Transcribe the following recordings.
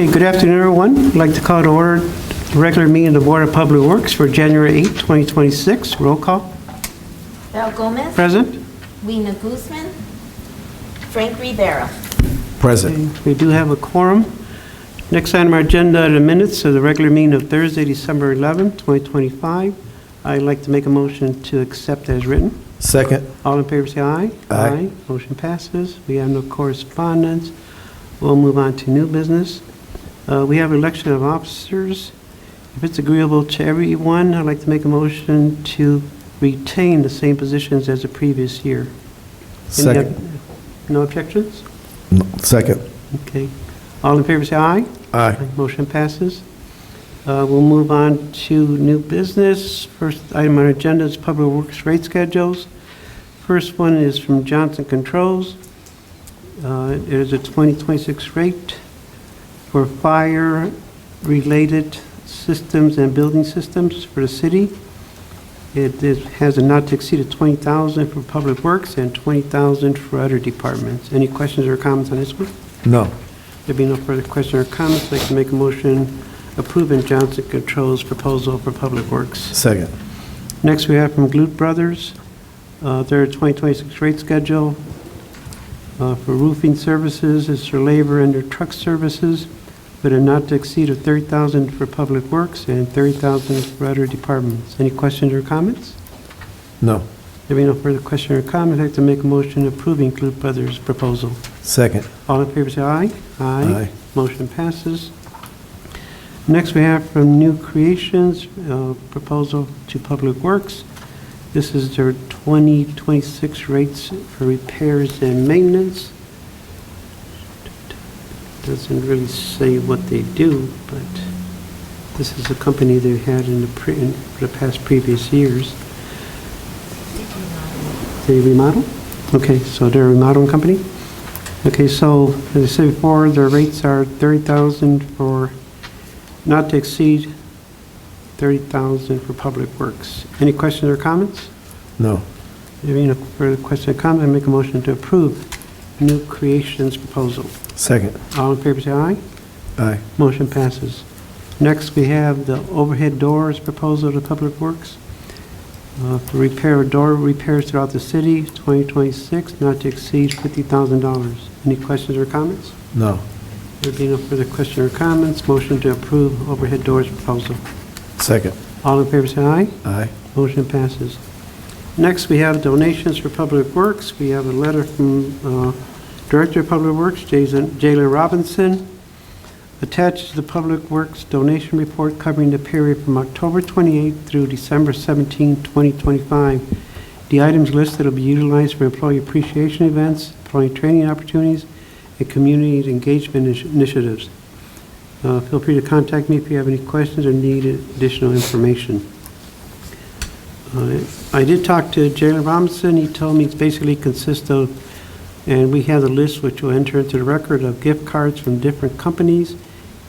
Okay, good afternoon, everyone. I'd like to call to order the regular meeting of the Board of Public Works for January 8, 2026. Roll call. Val Gomez. Present. Lena Guzman. Frank Rivera. Present. Okay, we do have a quorum. Next item on our agenda are the minutes of the regular meeting of Thursday, December 11, 2025. I'd like to make a motion to accept as written. Second. All in favor say aye. Aye. Motion passes. We have no correspondence. We'll move on to new business. We have election of officers. If it's agreeable to everyone, I'd like to make a motion to retain the same positions as the previous year. Second. No objections? No. Second. Okay. All in favor say aye. Aye. Motion passes. We'll move on to new business. First item on our agenda is Public Works rate schedules. First one is from Johnson Controls. It is a 2026 rate for fire-related systems and building systems for the city. It has a not to exceed of $20,000 for Public Works and $20,000 for other departments. Any questions or comments on this one? No. There be no further questions or comments. I'd like to make a motion approving Johnson Controls proposal for Public Works. Second. Next, we have from Glute Brothers, their 2026 rate schedule for roofing services is for labor and their truck services, with a not to exceed of $30,000 for Public Works and $30,000 for other departments. Any questions or comments? No. There be no further question or comment. I'd like to make a motion approving Glute Brothers proposal. Second. All in favor say aye. Aye. Motion passes. Next, we have from New Creations, proposal to Public Works. This is their 2026 rates for repairs and maintenance. Doesn't really say what they do, but this is a company they've had in the past previous years. They remodel? Okay, so they're a remodeling company. Okay, so as I said before, their rates are $30,000 for not to exceed $30,000 for Public Works. Any questions or comments? No. There being no further question or comment, I make a motion to approve New Creations proposal. Second. All in favor say aye. Aye. Motion passes. Next, we have the overhead doors proposal to Public Works. For repair of door repairs throughout the city, 2026, not to exceed $50,000. Any questions or comments? No. There being no further question or comments, motion to approve overhead doors proposal. Second. All in favor say aye. Aye. Motion passes. Next, we have donations for Public Works. We have a letter from Director of Public Works, Jaylen Robinson. Attached to the Public Works donation report covering the period from October 28 through December 17, 2025. The items listed will be utilized for employee appreciation events, employee training opportunities, and community engagement initiatives. Feel free to contact me if you have any questions or need additional information. I did talk to Jaylen Robinson. He told me it's basically consists of, and we have a list which will enter into the record of gift cards from different companies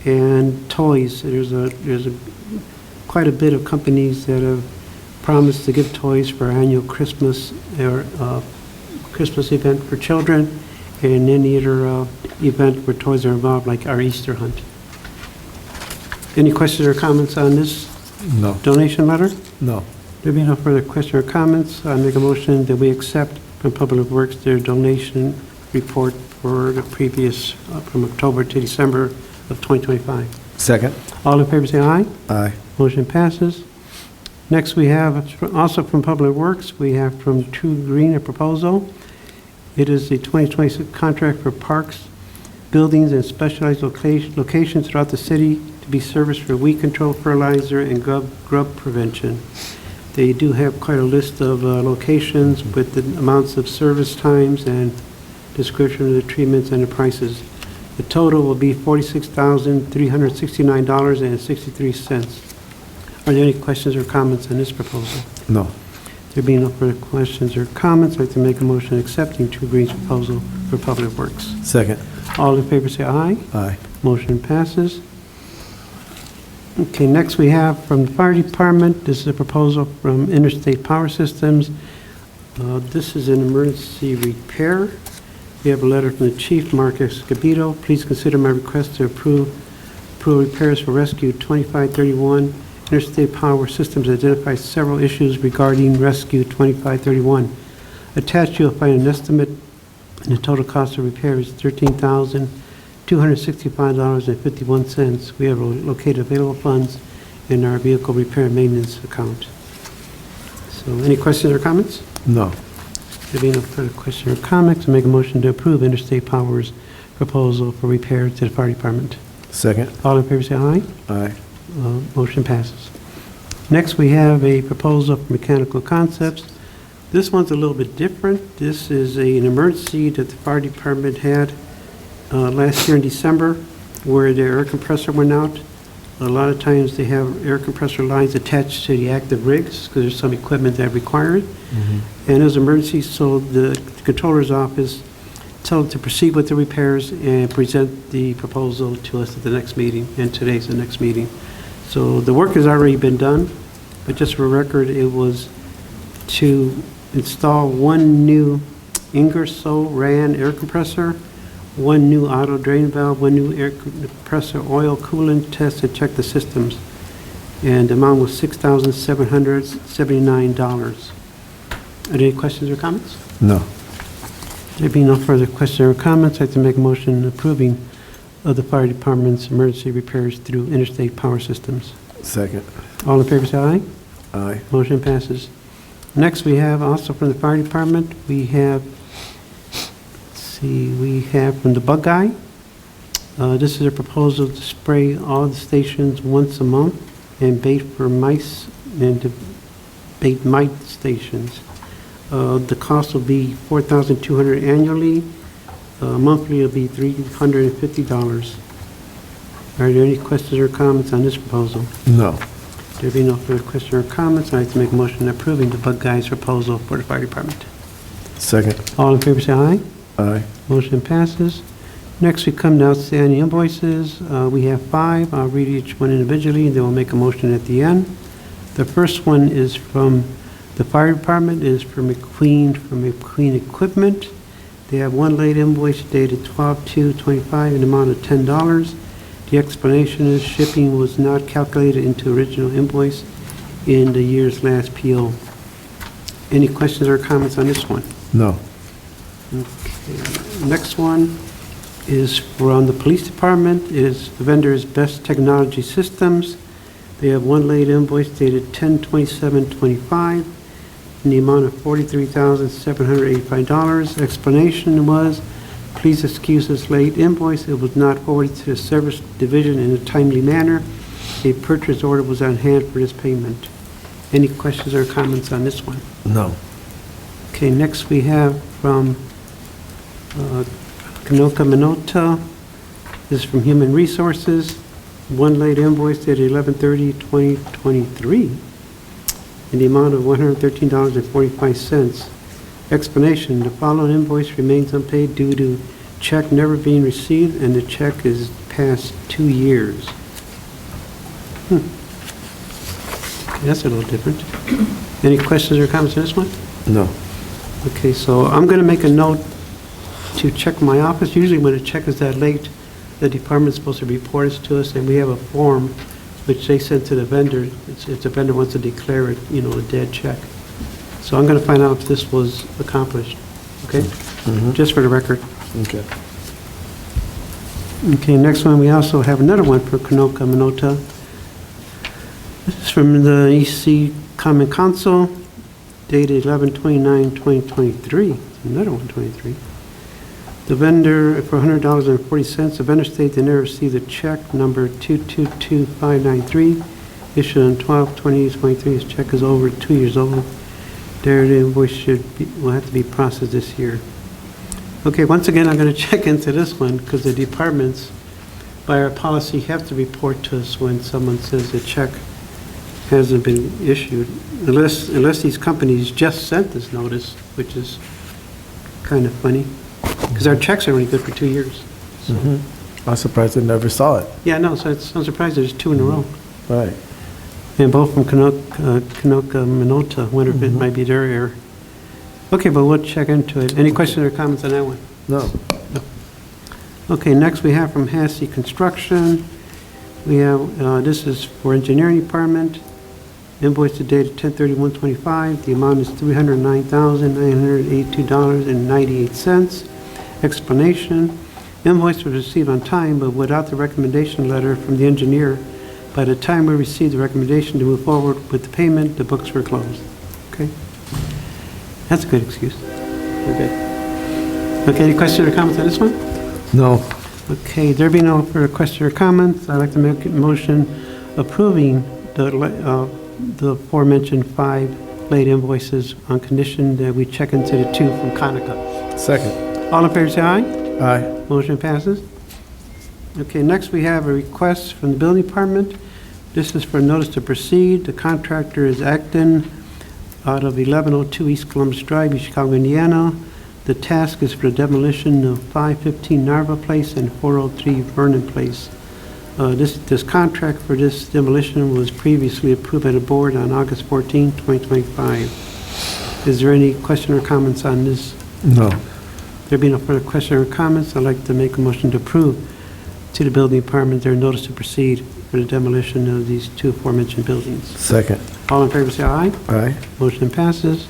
and toys. There's quite a bit of companies that have promised to give toys for our annual Christmas or Christmas event for children, and any other event where toys are involved, like our Easter hunt. Any questions or comments on this No. donation letter? No. There being no further question or comments, I make a motion that we accept from Public Works their donation report for the previous, from October to December of 2025. Second. All in favor say aye. Aye. Motion passes. Next, we have, also from Public Works, we have from True Green a proposal. It is the 2026 contract for parks, buildings, and specialized locations throughout the city to be serviced for weed control, fertilizer, and grub prevention. They do have quite a list of locations with the amounts of service times and description of the treatments and the prices. The total will be $46,369.63. Are there any questions or comments on this proposal? No. There being no further questions or comments, I'd like to make a motion accepting True Green's proposal for Public Works. Second. All in favor say aye. Aye. Motion passes. Okay, next we have from the Fire Department, this is a proposal from Interstate Power Systems. This is an emergency repair. We have a letter from the Chief, Mark Escobedo. Please consider my request to approve approve repairs for Rescue 2531. Interstate Power Systems identifies several issues regarding Rescue 2531. Attached, you'll find an estimate, and the total cost of repair is $13,265.51. We have located available funds in our vehicle repair and maintenance account. So any questions or comments? No. There being no further questions or comments, I make a motion to approve Interstate Power's proposal for repair to the fire department. Second. All in favor say aye. Aye. Motion passes. Next, we have a proposal for Mechanical Concepts. This one's a little bit different. This is an emergency that the fire department had last year in December, where their air compressor went out. A lot of times they have air compressor lines attached to the active rigs because there's some equipment that require it. And it was an emergency, so the controller's office told to proceed with the repairs and present the proposal to us at the next meeting, and today's the next meeting. So the work has already been done, but just for record, it was to install one new Ingersoll Rand air compressor, one new auto drain valve, one new air compressor oil coolant test, and check the systems. And the amount was $6,779. Are there any questions or comments? No. There being no further questions or comments, I'd like to make a motion approving of the fire department's emergency repairs through Interstate Power Systems. Second. All in favor say aye. Aye. Motion passes. Next, we have also from the fire department, we have, we have from the Bug Guy. This is a proposal to spray all the stations once a month and bait for mice and to bait mite stations. The cost will be $4,200 annually. Monthly will be $350. Are there any questions or comments on this proposal? No. There being no further questions or comments, I'd like to make a motion approving the Bug Guy's proposal for the fire department. Second. All in favor say aye. Aye. Motion passes. Next, we come to outstanding invoices. We have 5. I'll read each one individually, then we'll make a motion at the end. The first one is from the fire department, is for McQueen, from McQueen Equipment. They have one late invoice dated 12/2/25 in the amount of $10. The explanation is shipping was not calculated into original invoice in the year's last PO. Any questions or comments on this one? No. Okay. Next one is from the police department. The vendor is Best Technology Systems. They have one late invoice dated 10/27/25 in the amount of $43,785. Explanation was, please excuse this late invoice. It was not forwarded to the service division in a timely manner. A purchase order was on hand for this payment. Any questions or comments on this one? No. Okay, next we have from Kanoka Minota. This is from Human Resources. One late invoice dated 11/30/2023 in the amount of $113.45. Explanation, the following invoice remains unpaid due to check never being received, and the check is past 2 years. Okay, that's a little different. Any questions or comments on this one? No. Okay, so I'm going to make a note to check my office. Usually when a check is that late, the department's supposed to report it to us, and we have a form which they send to the vendor. If the vendor wants to declare it, a dead check. So I'm going to find out if this was accomplished, okay? Just for the record. Okay. Okay, next one, we also have another one for Kanoka Minota. This is from the EC Common Council, dated 11/29/2023. Another one, 23. The vendor, for $100.40, the vendor stated they never received a check number 222593, issued on 12/28/23. This check is over 2 years old. Their invoice will have to be processed this year. Okay, once again, I'm going to check into this one because the departments, by our policy, have to report to us when someone says a check hasn't been issued, unless these companies just sent this notice, which is kind of funny, because our checks are only good for 2 years. So, I'm surprised I never saw it. yeah, no, so I'm surprised there's 2 in a row. Right. And both from Kanoka Minota. Wonder if it might be their error. Okay, but we'll check into it. Any questions or comments on that one? No. Okay, next we have from Hassey Construction. We have, this is for engineering department, invoice to date 10/31/25. The amount is $309,982.98. Explanation, invoice was received on time, but without the recommendation letter from the engineer. By the time we received the recommendation to move forward with the payment, the books were closed. Okay? That's a good excuse. Okay. Okay, any questions or comments on this one? No. Okay, there being no further questions or comments, I'd like to make a motion approving the aforementioned 5 late invoices on condition that we check into the 2 from Conica. Second. All in favor, say aye. Aye. Motion passes. Okay, next we have a request from the building department. This is for notice to proceed. The contractor is Acton out of 1102 East Columbus Drive, East Chicago, Indiana. The task is for demolition of 515 Narva Place and 403 Vernon Place. This contract for this demolition was previously approved by the board on August 14, 2025. Is there any question or comments on this? No. There being no further question or comments, I'd like to make a motion to approve to the building department their notice to proceed for the demolition of these 2 aforementioned buildings. Second. All in favor, say aye. Aye. Motion passes.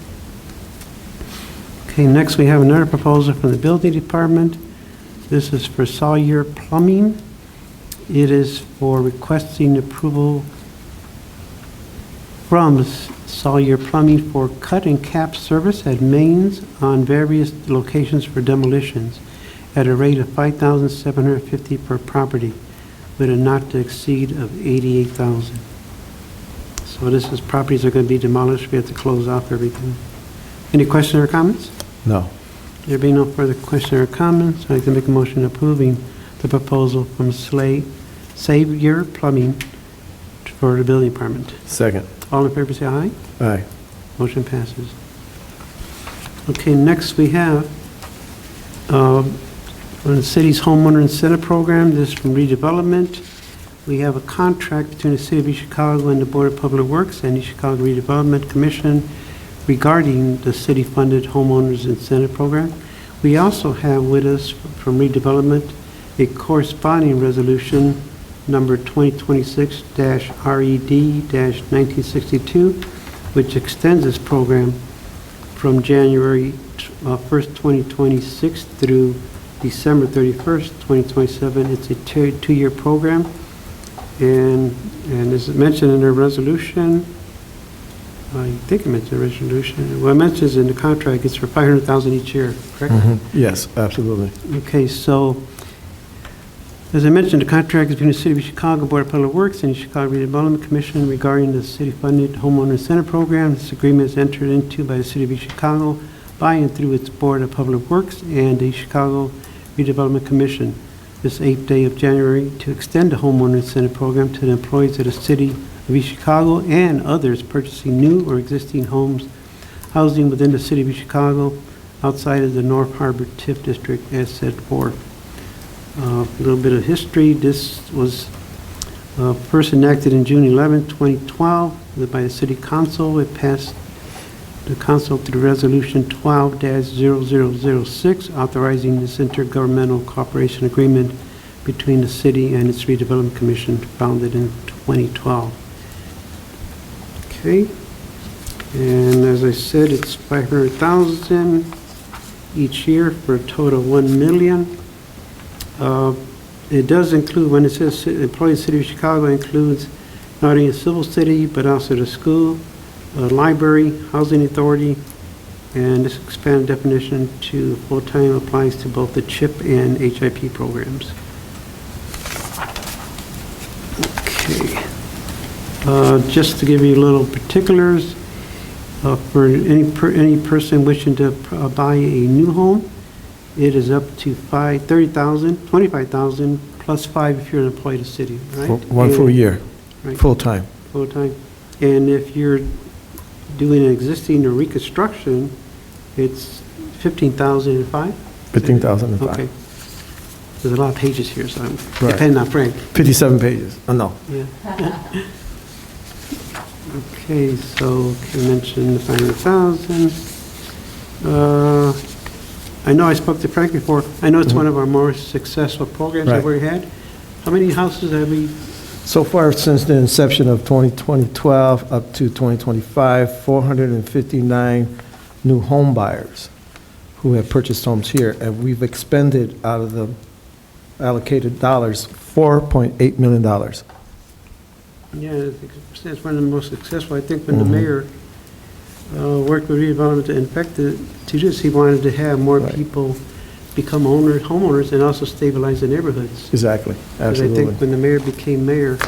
Okay, next we have another proposal from the building department. This is for Sawyer Plumbing. It is for requesting approval from Sawyer Plumbing for cut and cap service at mains on various locations for demolitions at a rate of $5,750 per property with a not to exceed of $88,000. So this is properties are going to be demolished. We have to close off everything. Any questions or comments? No. There being no further questions or comments, I'd like to make a motion approving the proposal from Savior Plumbing for the building department. Second. All in favor, say aye. Aye. Motion passes. Okay, next we have from the city's homeowner incentive program. This is from redevelopment. We have a contract between the City of East Chicago and the Board of Public Works and the Chicago Redevelopment Commission regarding the city-funded homeowners incentive program. We also have with us from redevelopment a corresponding resolution number 2026-RED-1962, which extends this program from January 1st, 2026 through December 31st, 2027. It's a 2-year program. And as mentioned in the resolution, I think it mentioned the resolution. Well, it mentions in the contract it's for $500,000 each year, correct? Yes, absolutely. Okay, so as I mentioned, the contract is between the City of Chicago Board of Public Works and the Chicago Redevelopment Commission regarding the city-funded homeowner incentive program. This agreement is entered into by the City of Chicago by and through its Board of Public Works and the Chicago Redevelopment Commission this 8th day of January to extend the homeowner incentive program to the employees of the City of East Chicago and others purchasing new or existing homes housing within the City of East Chicago outside of the North Harbor TIF District as set forth. A little bit of history. This was first enacted in June 11, 2012 by the City Council. It passed the Council through Resolution 12-0006 authorizing this intergovernmental cooperation agreement between the City and its Redevelopment Commission founded in 2012. Okay, and as I said, it's $500,000 each year for a total of $1 million. It does include, when it says employees of the City of Chicago, includes not only a civil city, but also the school, library, housing authority, and this expanded definition to full-time applies to both the CHIP and HIP programs. Okay. Just to give you a little particulars, for any person wishing to buy a new home, it is up to $30,000, $25,000 plus $5,000 if you're an employee of the city, right? One full year, Right. full time. Full time. And if you're doing an existing or reconstruction, it's $15,005? 15,005. Okay. There's a lot of pages here, so I'm Right. depending on Frank. 57 pages. Oh, no. Yeah. Okay, so you mentioned the 500,000. I know I spoke to Frank before. I know it's one of our more successful programs that Right. we had. How many houses have we So far, since the inception of 2012 up to 2025, 459 new home buyers who have purchased homes here, and we've expended out of the allocated dollars, $4.8 million. Yeah, it's one of the most successful. I think when the mayor worked with redevelopment to infect to this, he wanted to have more Right. people become homeowners, and also stabilize the neighborhoods. Exactly, 'Cause I absolutely. think when the mayor became mayor,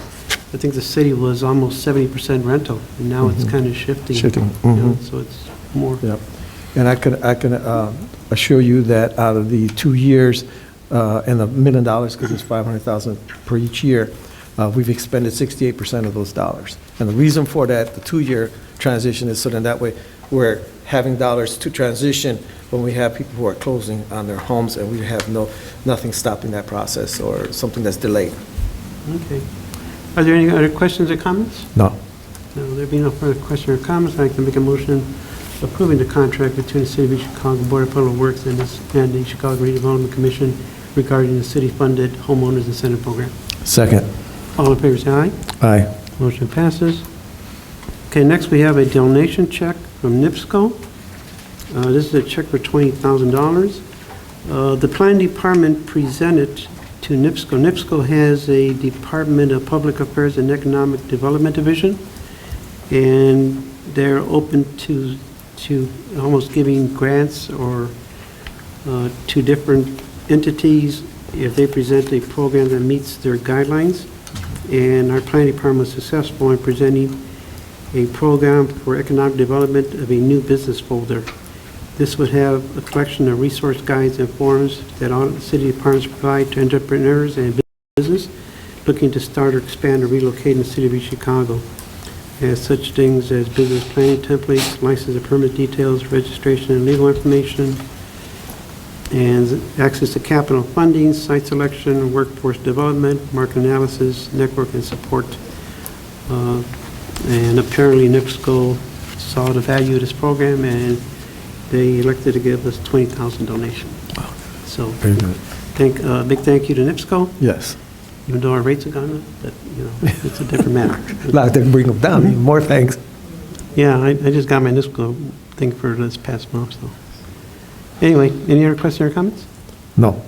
I think the city was almost 70% rental, and now it's kind of shifting. Shifting, you know, mhm. So it's more. Yep. And I can assure you that out of the 2 years, and $1 million, because it's $500,000 per each year, we've expended 68% of those dollars. And the reason for that, the 2-year transition, is so then that way we're having dollars to transition when we have people who are closing on their homes, and we have nothing stopping that process or something that's delayed. Okay. Are there any other questions or comments? No. No, there being no further questions or comments, I'd like to make a motion approving the contract between the City of Chicago Board of Public Works and the Chicago Redevelopment Commission regarding the city-funded homeowners incentive program. Second. All in favor, say aye. Aye. Motion passes. Okay, next we have a donation check from NIPSCO. This is a check for $20,000. The Planning Department presented to NIPSCO. NIPSCO has a Department of Public Affairs and Economic Development Division, and they're open to almost giving grants or to different entities if they present a program that meets their guidelines. And our planning department was successful in presenting a program for economic development of a new business folder. This would have a collection of resource guides and forms that all the city departments provide to entrepreneurs and business looking to start or expand or relocate in the city of Chicago. It has such things as business planning templates, license and permit details, registration and legal information, and access to capital funding, site selection, workforce development, market analysis, network and support. And apparently NIPSCO saw the value of this program, and they elected to give us $20,000 donation. So, Very good. big thank you to NIPSCO, Yes. even though our rates have gone up, but, you know, it's a different matter. A lot of them bring them down. Even more thanks. Yeah, I just got my NIPSCO thing for this past month, so. Anyway, any other questions or comments? No.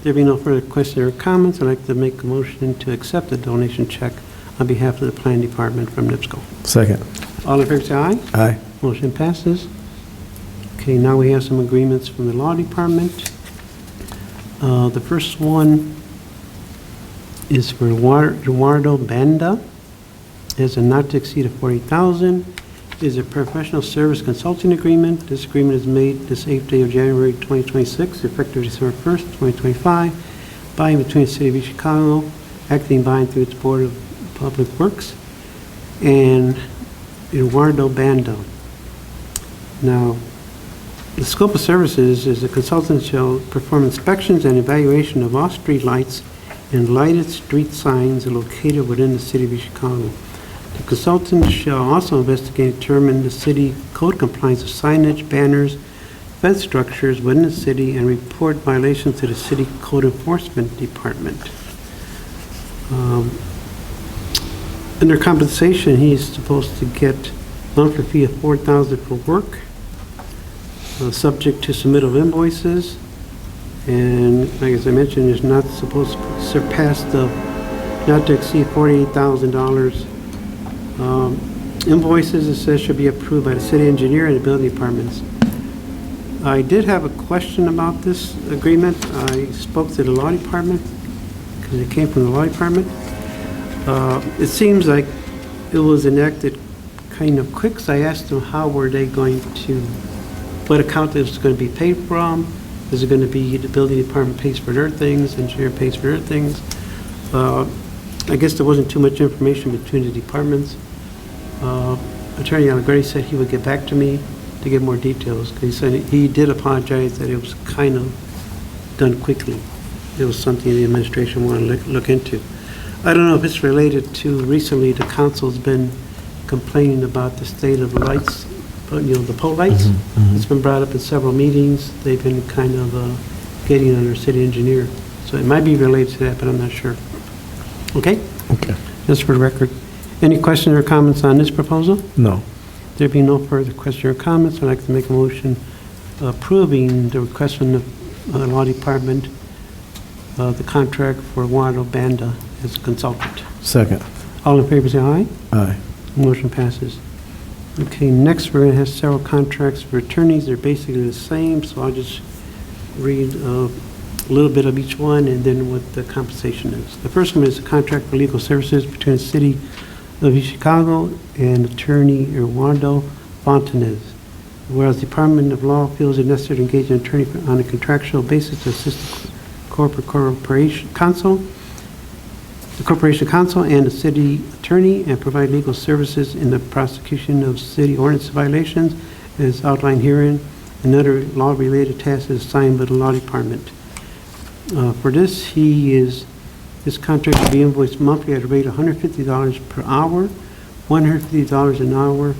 There being no further questions or comments, I'd like to make a motion to accept the donation check on behalf of the planning department from NIPSCO. Second. All in favor, say aye. Aye. Motion passes. Okay, now we have some agreements from the law department. The first one is for Eduardo Banda. It's a not to exceed of $40,000. Is a professional service consulting agreement. This agreement is made this 8th day of January 2026, effective December 1st, 2025, by and between the City of Chicago, acting by and through its Board of Public Works, and Eduardo Banda. Now, the scope of services is the consultant shall perform inspections and evaluation of all street lights and lighted street signs located within the City of Chicago. The consultant shall also investigate and determine the city code compliance of signage, banners, fence structures within the city, and report violations to the city code enforcement department. Under compensation, he's supposed to get monthly fee of $4,000 for work, subject to submittal of invoices, and like as I mentioned, is not supposed to surpass the not to exceed $48,000. Invoices, it says, should be approved by the city engineer and the building departments. I did have a question about this agreement. I spoke to the law department because it came from the law department. It seems like it was enacted kind of quick, so I asked them how were they going to, what account it was going to be paid from. Is it going to be the building department pays for their things, engineer pays for their things? I guess there wasn't too much information between the departments. Attorney Allegretti said he would get back to me to get more details, because he said he did apologize that it was kind of done quickly. It was something the administration wanted to look into. I don't know if it's related to recently the council's been complaining about the state of the lights, you know, the pole lights. It's been brought up in several meetings. They've been kind of getting on our city engineer. So it might be related to that, but I'm not sure. Okay? Okay. Just for the record. Any questions or comments on this proposal? No. There being no further questions or comments, I'd like to make a motion approving the request from the Law Department, the contract for Eduardo Banda as consultant. Second. All in favor, say aye. Aye. Motion passes. Okay, next we're going to have several contracts for attorneys. They're basically the same, so I'll just read a little bit of each one and then what the compensation is. The first one is a contract for legal services between the City of East Chicago and attorney Eduardo Fontanez. Whereas the Department of Law feels it necessary to engage an attorney on a contractual basis to assist the corporation counsel and the city attorney and provide legal services in the prosecution of city ordinance violations as outlined herein and other law-related tasks assigned by the Law Department. For this, this contract will be invoiced monthly at a rate of $150 per hour, $150 an hour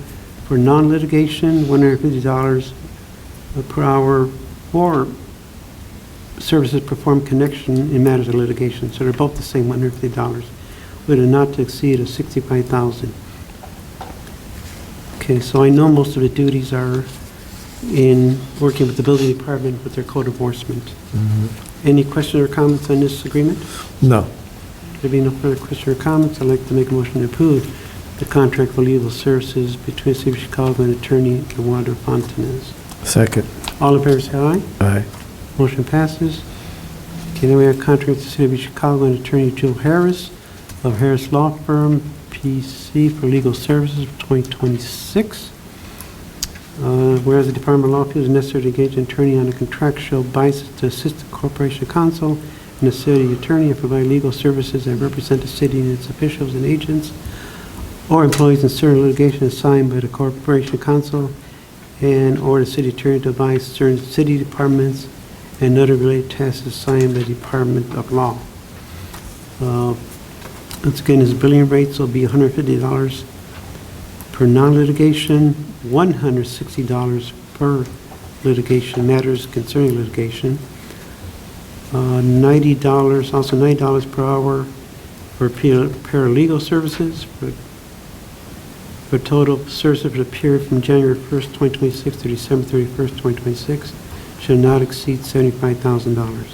for non-litigation, $150 per hour for services performed connection in matters of litigation. So they're both the same, $150, with a not to exceed of $65,000. Okay, so I know most of the duties are in working with the building department with their code enforcement. Any questions or comments on this agreement? No. There being no further questions or comments, I'd like to make a motion to approve the contract for legal services between the City of Chicago and attorney Eduardo Fontanez. Second. All in favor, say aye. Aye. Motion passes. Okay, then we have a contract with the City of Chicago and attorney Jill Harris of Harris Law Firm, PC, for legal services for 2026. Whereas the Department of Law feels necessary to engage an attorney on a contractual basis to assist the corporation counsel and the city attorney and provide legal services that represent the city and its officials and agents or employees in certain litigation assigned by the corporation counsel and or the city attorney to advise certain city departments and other related tasks assigned by the Department of Law. Once again, his billing rates will be $150 per non-litigation, $160 per litigation matters concerning litigation, $90, also $90 per hour for paralegal services, for total services for the period from January 1st, 2026 to December 31st, 2026, shall not exceed $75,000.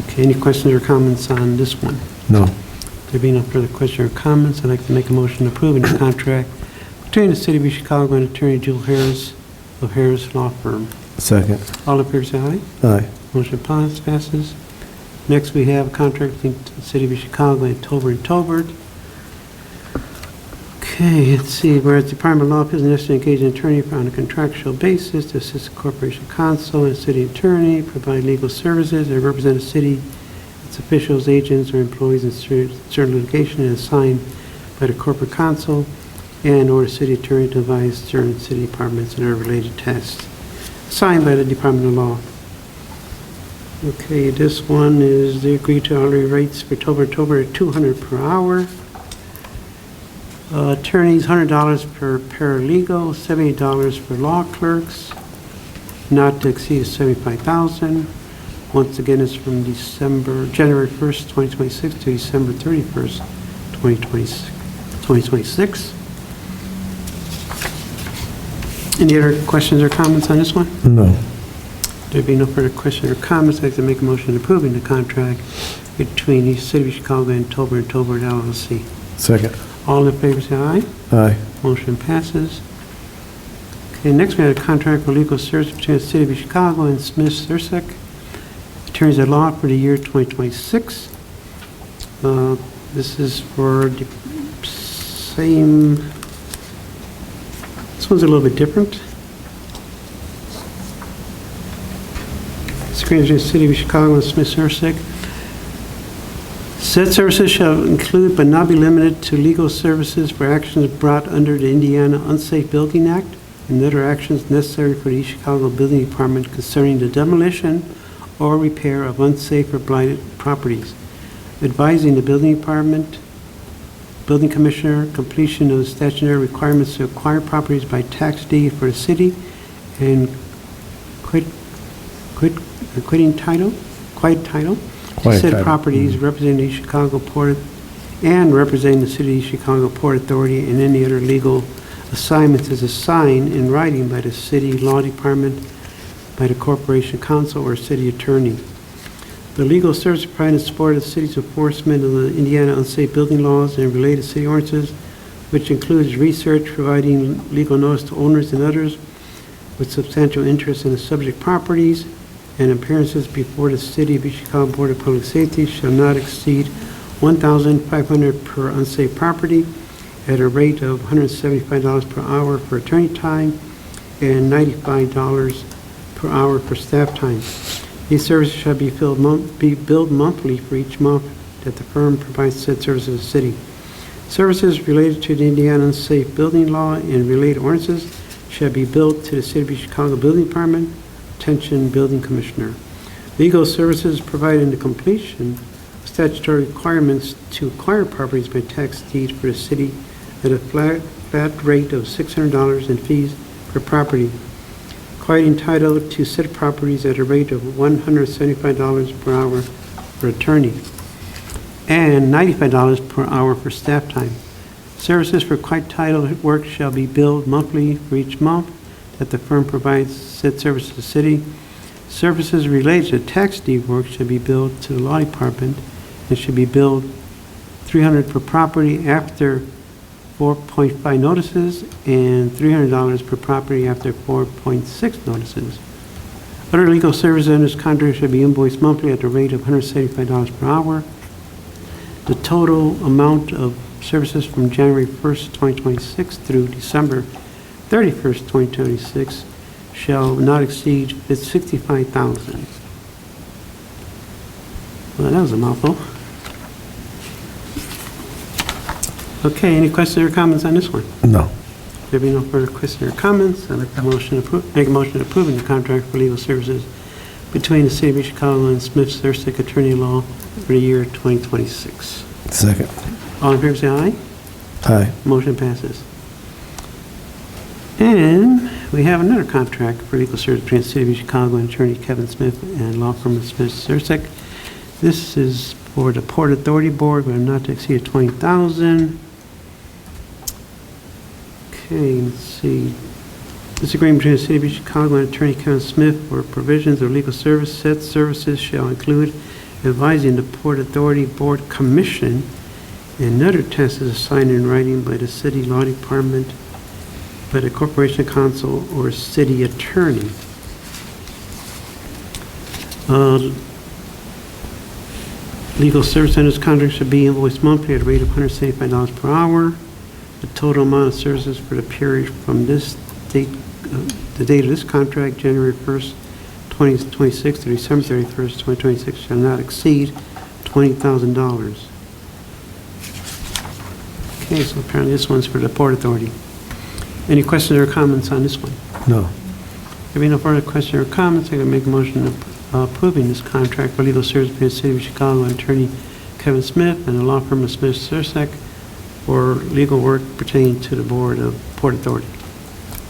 Okay, any questions or comments on this one? No. There being no further questions or comments, I'd like to make a motion approving the contract between the City of Chicago and attorney Jill Harris of Harris Law Firm. Second. All in favor, say aye. Aye. Motion passes. Next, we have a contract between the City of Chicago and Tolbert and Tolbert. Okay, let's see. Whereas the Department of Law feels necessary to engage an attorney on a contractual basis to assist the corporation counsel and city attorney, provide legal services, and represent the city, its officials, agents, or employees in certain litigation and assigned by the corporate counsel and or the city attorney to advise certain city departments and their related tasks assigned by the Department of Law. Okay, this one is the agreed to hourly rates for October at $200 per hour. Attorneys, $100 per paralegal, $78 for law clerks, not to exceed $75,000. Once again, it's from January 1st, 2026 to December 31st, 2026. Any other questions or comments on this one? No. There being no further questions or comments, I'd like to make a motion approving the contract between the City of Chicago and Tolbert LLC. Second. All in favor, say aye. Aye. Motion passes. Okay, next we have a contract for legal service between the City of Chicago and Smith Sursek, attorneys at law for the year 2026. This is for the same, this one's a little bit different. It's agreed between the City of Chicago and Smith Sursek. Said services shall include but not be limited to legal services for actions brought under the Indiana Unsafe Building Act and other actions necessary for the East Chicago Building Department concerning the demolition or repair of unsafe or blighted properties, advising the building department, building commissioner, completion of the statutory requirements to acquire properties by tax deed for the city, and quiet title to said properties representing the Chicago Port and representing the City of Chicago Port Authority and any other legal assignments as assigned in writing by the City Law Department, by the Corporation Counsel, or City Attorney. The legal service provided in support of the city's enforcement of the Indiana unsafe building laws and related city ordinances, which includes research, providing legal notice to owners and others with substantial interest in the subject properties, and appearances before the City of Chicago Board of Public Safety shall not exceed $1,500 per unsafe property at a rate of $175 per hour for attorney time and $95 per hour for staff time. These services shall be billed monthly for each month that the firm provides said services to the city. Services related to the Indiana unsafe building law and related ordinances shall be billed to the City of Chicago Building Department. Attention, Building Commissioner. Legal services provided in the completion of statutory requirements to acquire properties by tax deed for the city at a flat rate of $600 in fees per property. Acquiring title to said properties at a rate of $175 per hour for attorney and $95 per hour for staff time. Services for acquired title work shall be billed monthly for each month that the firm provides said service to the city. Services related to tax deed work should be billed to the law department and should be billed $300 per property after 4.5 notices and $300 per property after 4.6 notices. Other legal services under this contract should be invoiced monthly at the rate of $175 per hour. The total amount of services from January 1st, 2026 through December 31st, 2026 shall not exceed $65,000. Well, that was a mouthful. Okay, any questions or comments on this one? No. There be no further questions or comments, I'd like to make a motion approving the contract for legal services between the City of Chicago and Smith Sursick Attorney Law for the year 2026. Second. All in favor, say aye. Aye. Motion passes. And we have another contract for legal service between the City of Chicago and Attorney Kevin Smith and law firm of Smith Sursick. This is for the Port Authority Board, but not to exceed $20,000. Okay, let's see. This agreement between the City of Chicago and Attorney Kevin Smith for provisions of legal service. Said services shall include advising the Port Authority Board Commission and other tasks assigned in writing by the City Law Department, by the Corporation Counsel, or City Attorney. Legal service under this contract should be invoiced monthly at a rate of $175 per hour. The total amount of services for the period from this date, the date of this contract, January 1st, 2026 to December 31st, 2026, shall not exceed $20,000. Okay, so apparently this one's for the Port Authority. Any questions or comments on this one? No. There being no further questions or comments, I'm going to make a motion approving this contract for legal service between the City of Chicago and Attorney Kevin Smith and the law firm of Smith Sursick for legal work pertaining to the Board of Port Authority.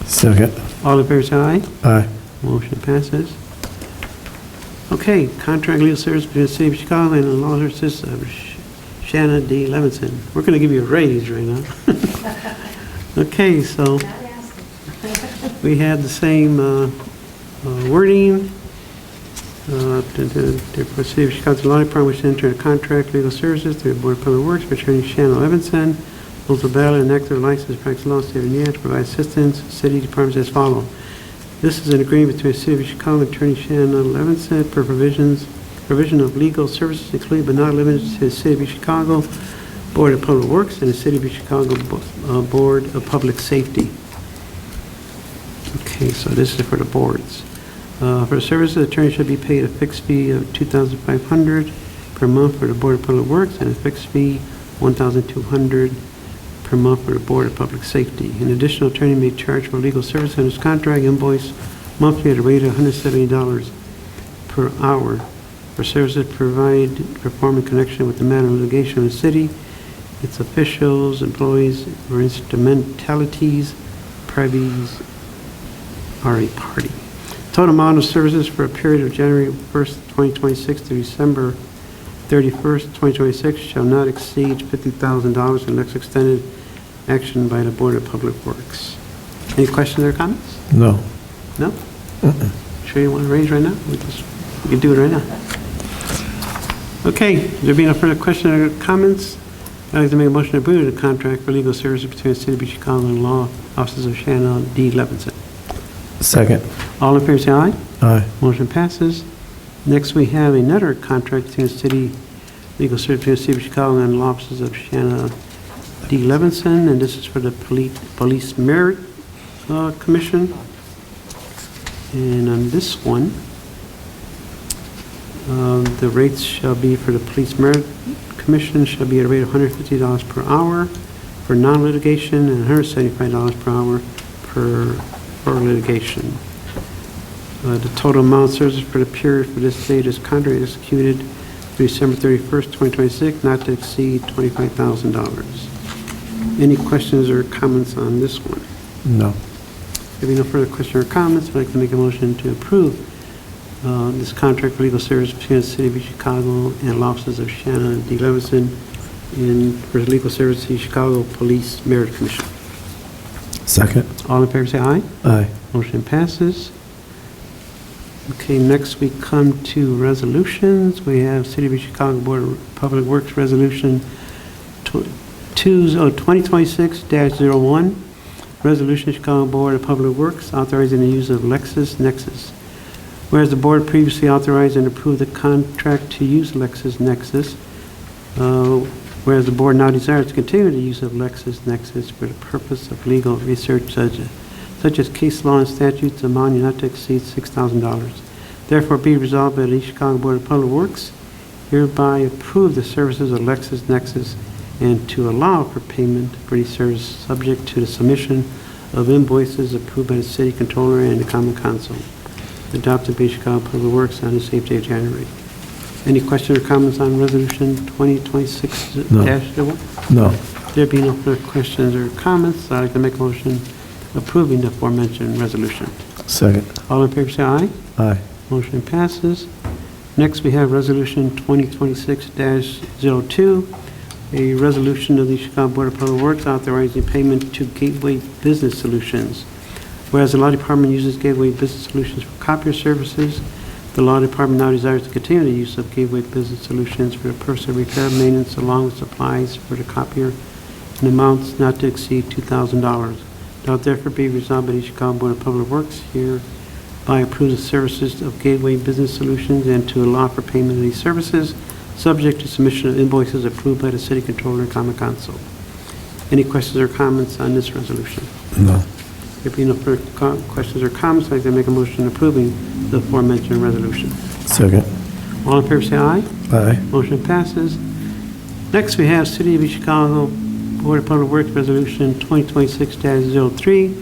Second. All in favor, say aye. Aye. Motion passes. Okay, contract legal service between the City of Chicago and the law services of Shanna D. Levinson. We're going to give you a raise right now. Okay, so we had the same wording. The City of Chicago Law Department which entered a contract legal services through the Board of Public Works for Attorney Shanna Levinson, holds a valid and active license, practice law, state of Indiana, to provide assistance to city departments as follows. This is an agreement between the City of Chicago and Attorney Shanna Levinson for provision of legal services, including but not limited to the City of Chicago Board of Public Works and the City of Chicago Board of Public Safety. Okay, so this is for the boards. For services, the attorney should be paid a fixed fee of $2,500 per month for the Board of Public Works and a fixed fee $1,200 per month for the Board of Public Safety. An additional attorney may charge for legal service under this contract invoice monthly at a rate of $170 per hour for services performed in connection with the matter of litigation of the city, its officials, employees, or instrumentalities, privies are a party. Total amount of services for a period of January 1st, 2026 to December 31st, 2026 shall not exceed $50,000 unless extended action by the Board of Public Works. Any questions or comments? No. No? Sure you want to raise right now? We can do it right now. Okay, there being no further questions or comments, I'd like to make a motion to approve the contract for legal services between the City of Chicago and law offices of Shannon D. Levinson. Second. All in favor, say aye. Aye. Motion passes. Next, we have another contract between the city, legal service between the City of Chicago and law offices of Shannon D. Levinson, and this is for the Police Merit Commission. And on this one, the rates shall be for the Police Merit Commission shall be at a rate of $150 per hour for non-litigation and $175 per hour for litigation. The total amount of services for the period for this date is contract executed through December 31st, 2026, not to exceed $25,000. Any questions or comments on this one? No. If there be no further questions or comments, I'd like to make a motion to approve this contract for legal service between the City of Chicago and law offices of Shannon D. Levinson and for the legal service to the Chicago Police Merit Commission. Second. All in favor, say aye. Aye. Motion passes. Okay, next we come to resolutions. We have City of Chicago Board of Public Works Resolution 2026-01. Resolution, Chicago Board of Public Works authorizing the use of LexisNexis. Whereas the board previously authorized and approved the contract to use LexisNexis, whereas the board now desires to continue the use of LexisNexis for the purpose of legal research such as case law and statutes amounting not to exceed $6,000. Therefore, be resolved by the Chicago Board of Public Works hereby approve the services of LexisNexis and to allow for payment for these services subject to the submission of invoices approved by the City Controller and the Common Council, adopted by Chicago Public Works on the same day of January. Any questions or comments on Resolution 2026-01? No. There being no further questions or comments, I'd like to make a motion approving the aforementioned resolution. Second. All in favor, say aye. Aye. Motion passes. Next, we have Resolution 2026-02, a resolution of the Chicago Board of Public Works authorizing payment to Gateway Business Solutions. Whereas the Law Department uses Gateway Business Solutions for copier services, the Law Department now desires to continue the use of Gateway Business Solutions for the purpose of repair, maintenance, along with supplies for the copier in amounts not to exceed $2,000. Now therefore be resolved by the Chicago Board of Public Works hereby approve the services of Gateway Business Solutions and to allow for payment of these services subject to submission of invoices approved by the City Controller and Common Council. Any questions or comments on this resolution? No. There being no further questions or comments, I'd like to make a motion approving the aforementioned resolution. Second. All in favor, say aye. Aye. Motion passes. Next, we have City of Chicago Board of Public Works Resolution 2026-03,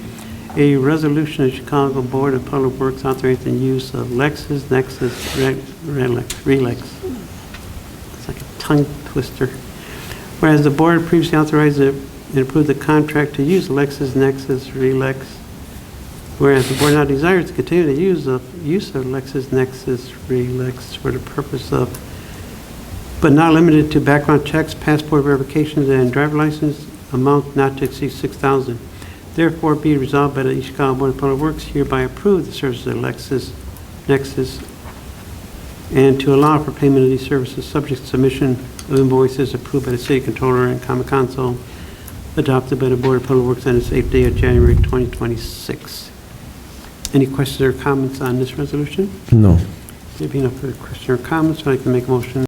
a resolution of Chicago Board of Public Works authorizing the use of LexisNexis Relax. It's like a tongue twister. Whereas the board previously authorized and approved the contract to use LexisNexis Relax, whereas the board now desires to continue the use of LexisNexis Relax for the purpose of, but not limited to background checks, passport verifications, and driver license, amount not to exceed $6,000. Therefore, be resolved by the Chicago Board of Public Works hereby approve the services of LexisNexis and to allow for payment of these services subject to submission of invoices approved by the City Controller and Common Council, adopted by the Board of Public Works on the 8th day of January 2026. Any questions or comments on this resolution? No. There being no further questions or comments, I'd like to make a motion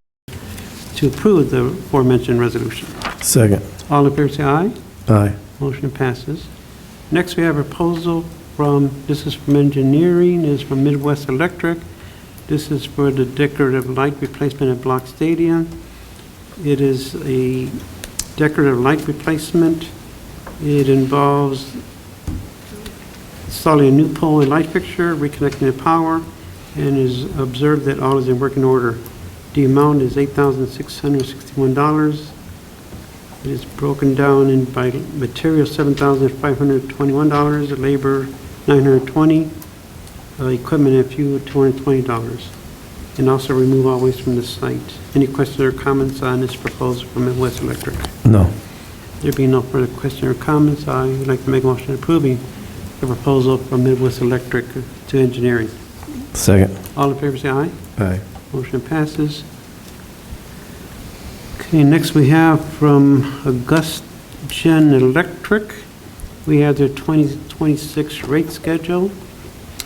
to approve the aforementioned resolution. Second. All in favor, say aye. Aye. Motion passes. Next, we have a proposal this is from engineering, is from Midwest Electric. This is for the decorative light replacement at Block Stadium. It is a decorative light replacement. It involves installing a new pole and light fixture, reconnecting the power, and is observed that all is in working order. The amount is $8,661. It is broken down by material $7,521, labor $920, equipment and fuel $220. and also remove all waste from the site. Any questions or comments on this proposal from Midwest Electric? No. There being no further questions or comments, I would like to make a motion approving the proposal from Midwest Electric to engineering. Second. All in favor, say aye. Aye. Motion passes. Okay, next we have from Augustgen Electric, we have their 2026 rate schedule.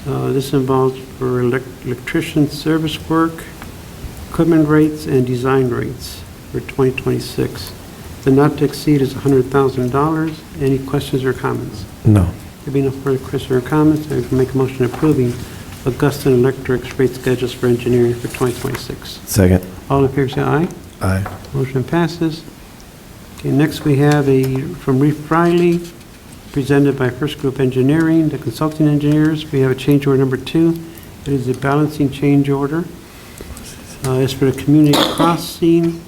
This involves for electrician service work, equipment rates, and design rates for 2026. The not to exceed is $100,000. Any questions or comments? No. There being no further questions or comments, I can make a motion approving Augustgen Electric's rate schedules for engineering for 2026. Second. All in favor, say aye. Aye. Motion passes. Okay, next we have from Reef Riley, presented by First Group Engineering, the consulting engineers. We have a change order number 2. It is a balancing change order. It's for the Community Crossing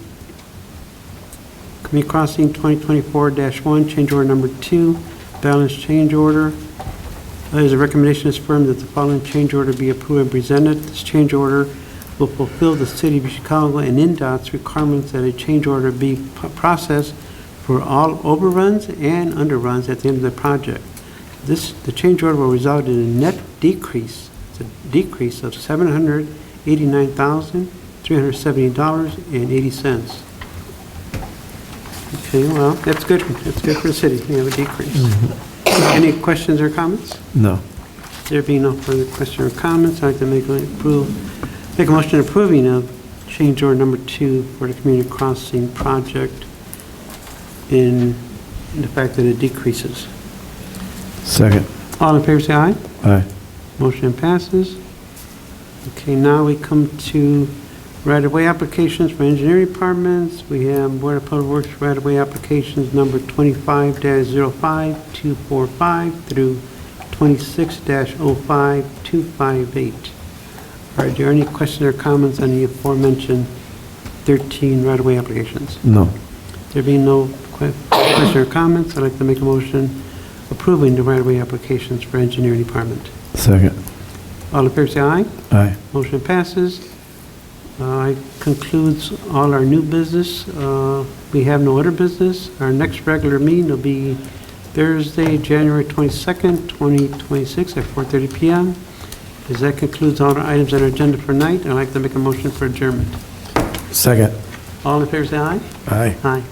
2024-1, change order number 2, balance change order. It is a recommendation of this firm that the following change order be approved and presented. This change order will fulfill the City of Chicago and NDOT's requirements that a change order be processed for all overruns and underruns at the end of the project. The change order will result in a net decrease. It's a decrease of $789,370.80. Okay, well, that's good. That's good for the city. We have a decrease. Any questions or comments? No. There being no further questions or comments, I'd like to make a motion approving of change order number 2 for the community crossing project in the fact that it decreases. Second. All in favor, say aye. Aye. Motion passes. Okay, now we come to right-of-way applications for engineering departments. We have Board of Public Works right-of-way applications number 25-05245 through 26-05258. Are there any questions or comments on the aforementioned 13 right-of-way applications? No. There being no questions or comments, I'd like to make a motion approving the right-of-way applications for engineering department. Second. All in favor, say aye. Aye. Motion passes. Concludes all our new business. We have no other business. Our next regular meeting will be Thursday, January 22nd, 2026 at 4:30 p.m. As that concludes all our items on our agenda for tonight, I'd like to make a motion for adjournment. Second. All in favor, say aye. Aye. Aye.